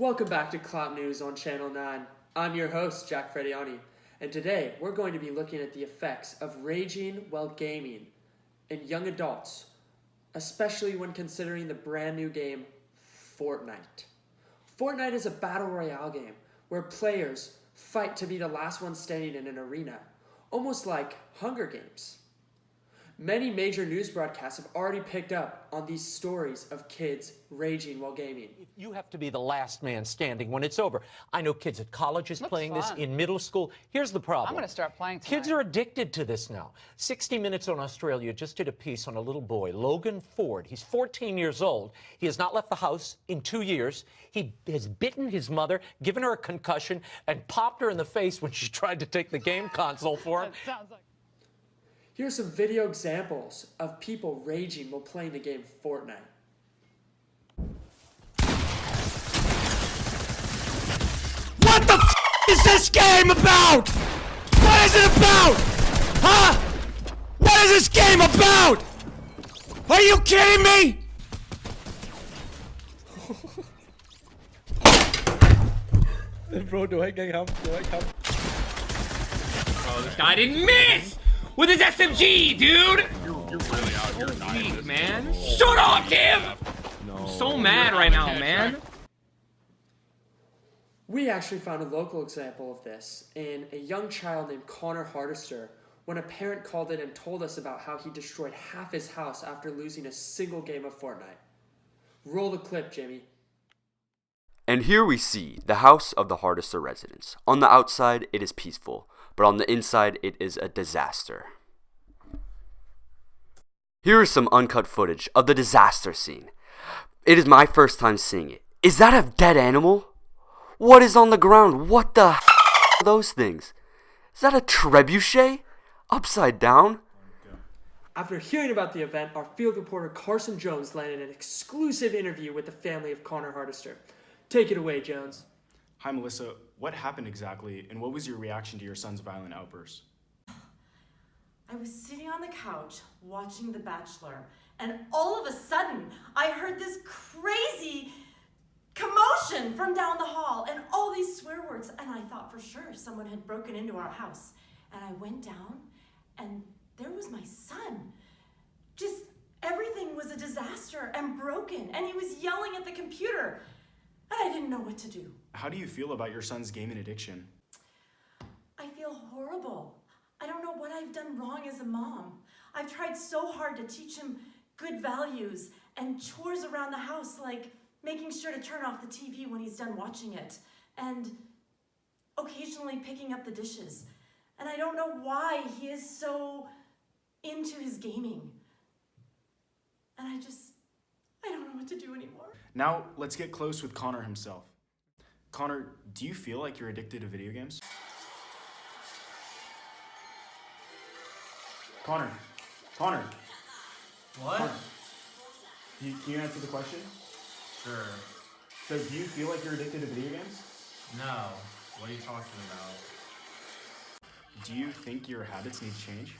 Welcome back to Clout News on Channel 9. I'm your host, Jack Frediani, and today we're going to be looking at the effects of raging while gaming in young adults, especially when considering the brand new game, Fortnite. Fortnite is a battle royale game where players fight to be the last one standing in an arena, almost like Hunger Games. Many major news broadcasts have already picked up on these stories of kids raging while gaming. You have to be the last man standing when it's over. I know kids at colleges playing this, in middle school. Here's the problem. I'm going to start playing tonight. Kids are addicted to this now. 60 Minutes on Australia just did a piece on a little boy, Logan Ford. He's 14 years old. He has not left the house in 2 years. He has bitten his mother, given her a concussion, and popped her in the face when she tried to take the game console for him. That sounds like... Here's some video examples of people raging while playing the game Fortnite. What the f is this game about? What is it about? Huh? What is this game about? Are you kidding me? Bro, do I get him? Oh, this guy didn't miss! With his SMG, dude! You're really out here Weak, man. Shut up, Kim! I'm so mad right now, man. We actually found a local example of this in a young child named Connor Hardister when a parent called in and told us about how he destroyed half his house after losing a single game of Fortnite. Roll the clip, Jimmy. And here we see the house of the Hardister residents. On the outside, it is peaceful, but on the inside, it is a disaster. Here is some uncut footage of the disaster scene. It is my first time seeing it. Is that a dead animal? What is on the ground? What the are those things? Is that a trebuchet? Upside down? After hearing about the event, our field reporter Carson Jones landed an exclusive interview with the family of Connor Hardister. Take it away, Jones. Hi, Melissa. What happened exactly, and what was your reaction to your son's violent outburst? I was sitting on the couch watching The Bachelor, and all of a sudden, I heard this crazy commotion from down the hall and all these swear words, and I thought for sure someone had broken into our house. And I went down, and there was my son. Just everything was a disaster and broken, and he was yelling at the computer, and I didn't know what to do. How do you feel about your son's gaming addiction? I feel horrible. I don't know what I've done wrong as a mom. I've tried so hard to teach him good values and chores around the house, like making sure to turn off the TV when he's done watching it, and occasionally picking up the dishes. And I don't know why he is so into his gaming. And I don't know what to do anymore. Now, let's get close with Connor himself. Connor, do you feel like you're addicted to video games? Connor. What? Connor. Can you answer the question? Sure. So, do you feel like you're addicted to video games? No. What are you talking about? Do you think your habits need change?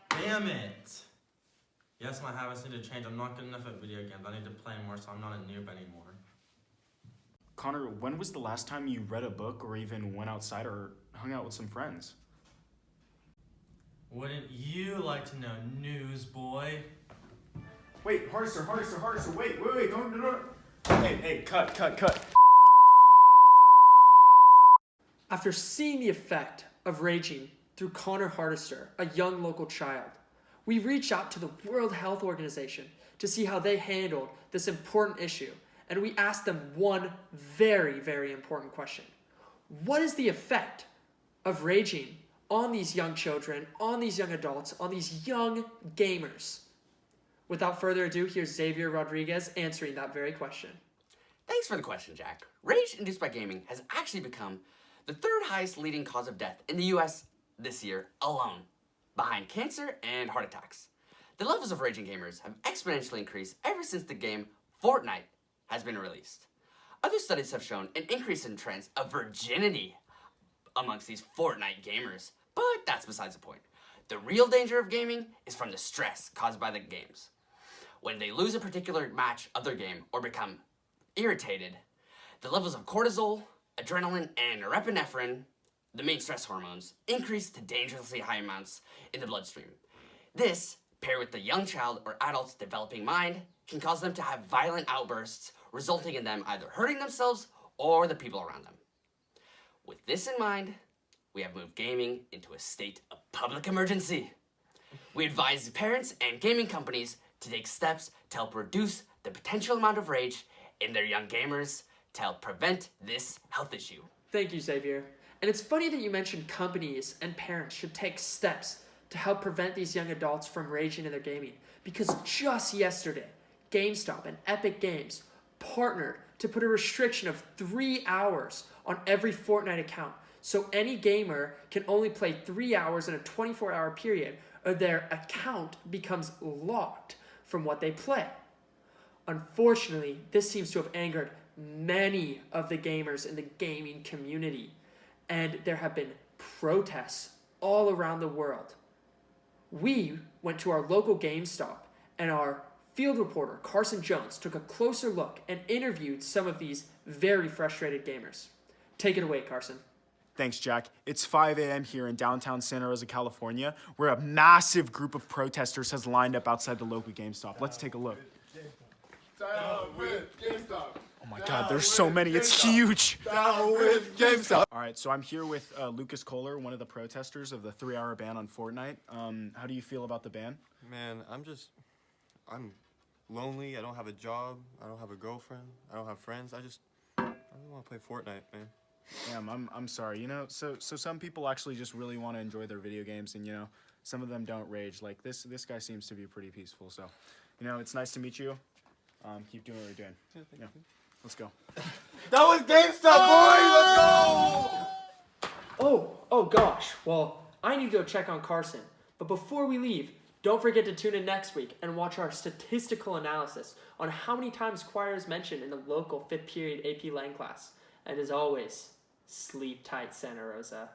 Damn it! Yes, my habits need to change. I'm not good enough at video games. I need to play more so I'm not a noob anymore. Connor, when was the last time you read a book or even went outside or hung out with some friends? Wouldn't you like to know, newsboy? Wait, Hardister, wait, don't. Hey, cut. After seeing the effect of raging through Connor Hardister, a young local child, we reached out to the World Health Organization to see how they handled this important issue, and we asked them one very, very important question. What is the effect of raging on these young children, on these young adults, on these young gamers? Without further ado, here's Xavier Rodriguez answering that very question. Thanks for the question, Jack. Rage induced by gaming has actually become the third highest leading cause of death in the US this year alone, behind cancer and heart attacks. The levels of raging gamers have exponentially increased ever since the game Fortnite has been released. Other studies have shown an increase in trends of virginity amongst these Fortnite gamers, but that's besides the point. The real danger of gaming is from the stress caused by the games. When they lose a particular match of their game or become irritated, the levels of cortisol, adrenaline, and norepinephrine, the main stress hormones, increase to dangerously high amounts in the bloodstream. This, paired with the young child or adult's developing mind, can cause them to have violent outbursts, resulting in them either hurting themselves or the people around them. With this in mind, we have moved gaming into a state of public emergency. We advise parents and gaming companies to take steps to help reduce the potential amount of rage in their young gamers to help prevent this health issue. Thank you, Xavier. And it's funny that you mentioned companies and parents should take steps to help prevent these young adults from raging in their gaming. Because just yesterday, GameStop and Epic Games partnered to put a restriction of 3 hours on every Fortnite account. So any gamer can only play 3 hours in a 24-hour period, or their account becomes locked from what they play. Unfortunately, this seems to have angered many of the gamers in the gaming community, and there have been protests all around the world. We went to our local GameStop, and our field reporter, Carson Jones, took a closer look and interviewed some of these very frustrated gamers. Take it away, Carson. Thanks, Jack. It's 5 a.m. here in downtown Santa Rosa, California, where a massive group of protesters has lined up outside the local GameStop. Let's take a look. Oh my God, there's so many. It's huge. Down with GameStop. All right, so I'm here with Lucas Kohler, one of the protesters of the 3-hour ban on Fortnite. How do you feel about the ban? Man, I'm lonely. I don't have a job. I don't have a girlfriend. I don't have friends. I really want to play Fortnite, man. Damn, I'm sorry. You know, so some people actually just really want to enjoy their video games, and you know, some of them don't rage. Like this guy seems to be pretty peaceful. So, you know, it's nice to meet you. Keep doing what you're doing. Yeah, let's go. That was GameStop, boys. Let's go. Oh gosh. Well, I need to go check on Carson. But before we leave, don't forget to tune in next week and watch our statistical analysis on how many times choir is mentioned in the local 5th period AP Lang class. And as always, sleep tight, Santa Rosa.